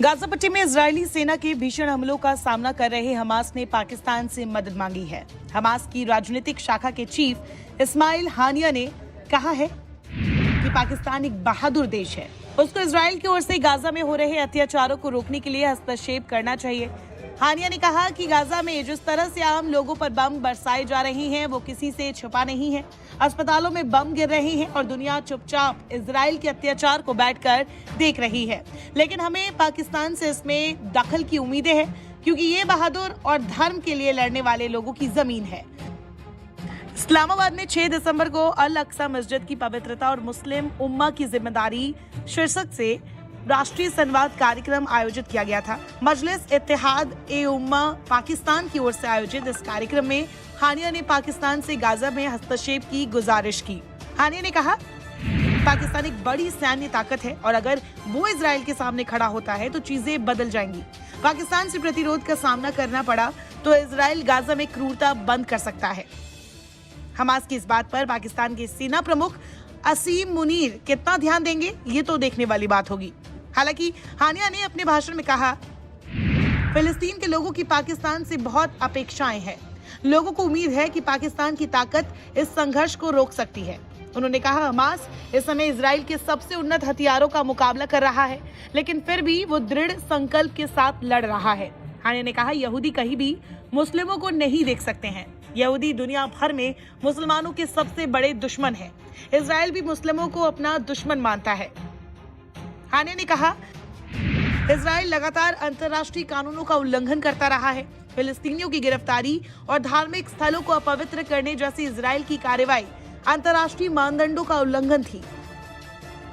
Gaza पट्टी में Israeli सेना के भीषण हमलों का सामना कर रहे हमास ने पाकिस्तान से मदद मांगी है। हमास की राजनीतिक शाखा के चीफ इस्माइल हानिया ने कहा है कि पाकिस्तान एक बहादुर देश है, उसको इजराइल की ओर से गाजा में हो रहे अत्याचारों को रोकने के लिए हस्तक्षेप करना चाहिए। हानिया ने कहा कि गाजा में जिस तरह से आम लोगों पर बम बरसाए जा रहे हैं वो किसी से छुपा नहीं है। अस्पतालों में बम गिर रहे हैं और दुनिया चुपचाप इजराइल के अत्याचार को बैठकर देख रही है, लेकिन हमें पाकिस्तान से इसमें दखल की उम्मीदें हैं क्योंकि ये बहादुर और धर्म के लिए लड़ने वाले लोगों की जमीन है। इस्लामाबाद में 6 दिसंबर को अल अक्सा मस्जिद की पवित्रता और मुस्लिम उम्मा की जिम्मेदारी शीर्षक से राष्ट्रीय संवाद कार्यक्रम आयोजित किया गया था। मजलिस इत्तेहाद ए उम्मा पाकिस्तान की ओर से आयोजित इस कार्यक्रम में हानिया ने पाकिस्तान से गाजा में हस्तक्षेप की गुजारिश की। हानिया ने कहा, पाकिस्तान एक बड़ी सैन्य ताकत है और अगर वो इजराइल के सामने खड़ा होता है तो चीजें बदल जाएंगी। पाकिस्तान से प्रतिरोध का सामना करना पड़ा तो इजराइल गाजा में क्रूरता बंद कर सकता है। हमास की इस बात पर पाकिस्तान के सेना प्रमुख असीम मुनीर कितना ध्यान देंगे ये तो देखने वाली बात होगी। हालांकि हानिया ने अपने भाषण में कहा, फिलिस्तीन के लोगों की पाकिस्तान से बहुत अपेक्षाएं हैं। लोगों को उम्मीद है कि पाकिस्तान की ताकत इस संघर्ष को रोक सकती है। उन्होंने कहा, हमास इस समय इजराइल के सबसे उन्नत हथियारों का मुकाबला कर रहा है, लेकिन फिर भी वो दृढ़ संकल्प के साथ लड़ रहा है। हानिया ने कहा, यहूदी कहीं भी मुस्लिमों को नहीं देख सकते हैं। यहूदी दुनिया भर में मुसलमानों के सबसे बड़े दुश्मन है। इजराइल भी मुस्लिमों को अपना दुश्मन मानता है। हानिया ने कहा, इजराइल लगातार अंतर्राष्ट्रीय कानूनों का उल्लंघन करता रहा है। फिलिस्तीनियों की गिरफ्तारी और धार्मिक स्थलों को अपवित्र करने जैसी इजराइल की कार्रवाई अंतर्राष्ट्रीय मानदंडों का उल्लंघन थी।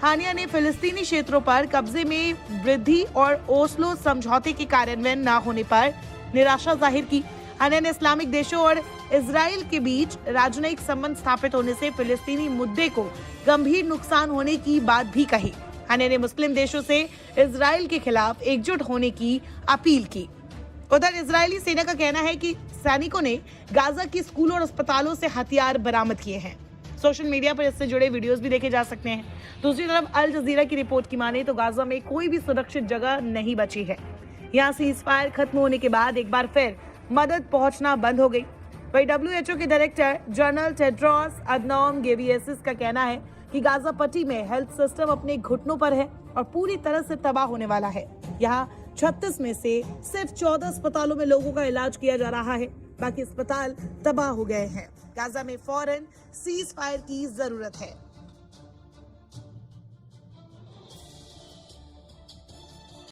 हानिया ने फिलिस्तीनी क्षेत्रों पर कब्जे में वृद्धि और ओस्लो समझौते के कार्यान्वयन न होने पर निराशा जाहिर की। हानिया ने इस्लामिक देशों और इजराइल के बीच राजनयिक संबंध स्थापित होने से फिलिस्तीनी मुद्दे को गंभीर नुकसान होने की बात भी कही। हानिया ने मुस्लिम देशों से इजराइल के खिलाफ एकजुट होने की अपील की। उधर इजरायली सेना का कहना है कि सैनिकों ने गाजा के स्कूलों और अस्पतालों से हथियार बरामद किए हैं। सोशल मीडिया पर इससे जुड़े वीडियोस भी देखे जा सकते हैं। दूसरी तरफ अल जजीरा की रिपोर्ट की माने तो गाजा में कोई भी सुरक्षित जगह नहीं बची है। यहाँ सीज़फायर खत्म होने के बाद एक बार फिर मदद पहुंचना बंद हो गई। वही WHO के director general Tedros Adhanom Ghebreyesus का कहना है कि गाजा पट्टी में हेल्थ सिस्टम अपने घुटनों पर है और पूरी तरह से तबाह होने वाला है। यहाँ 36 में से सिर्फ 14 अस्पतालों में लोगों का इलाज किया जा रहा है, बाकी अस्पताल तबाह हो गए हैं। गाजा में फौरन सीज़फायर की जरूरत है।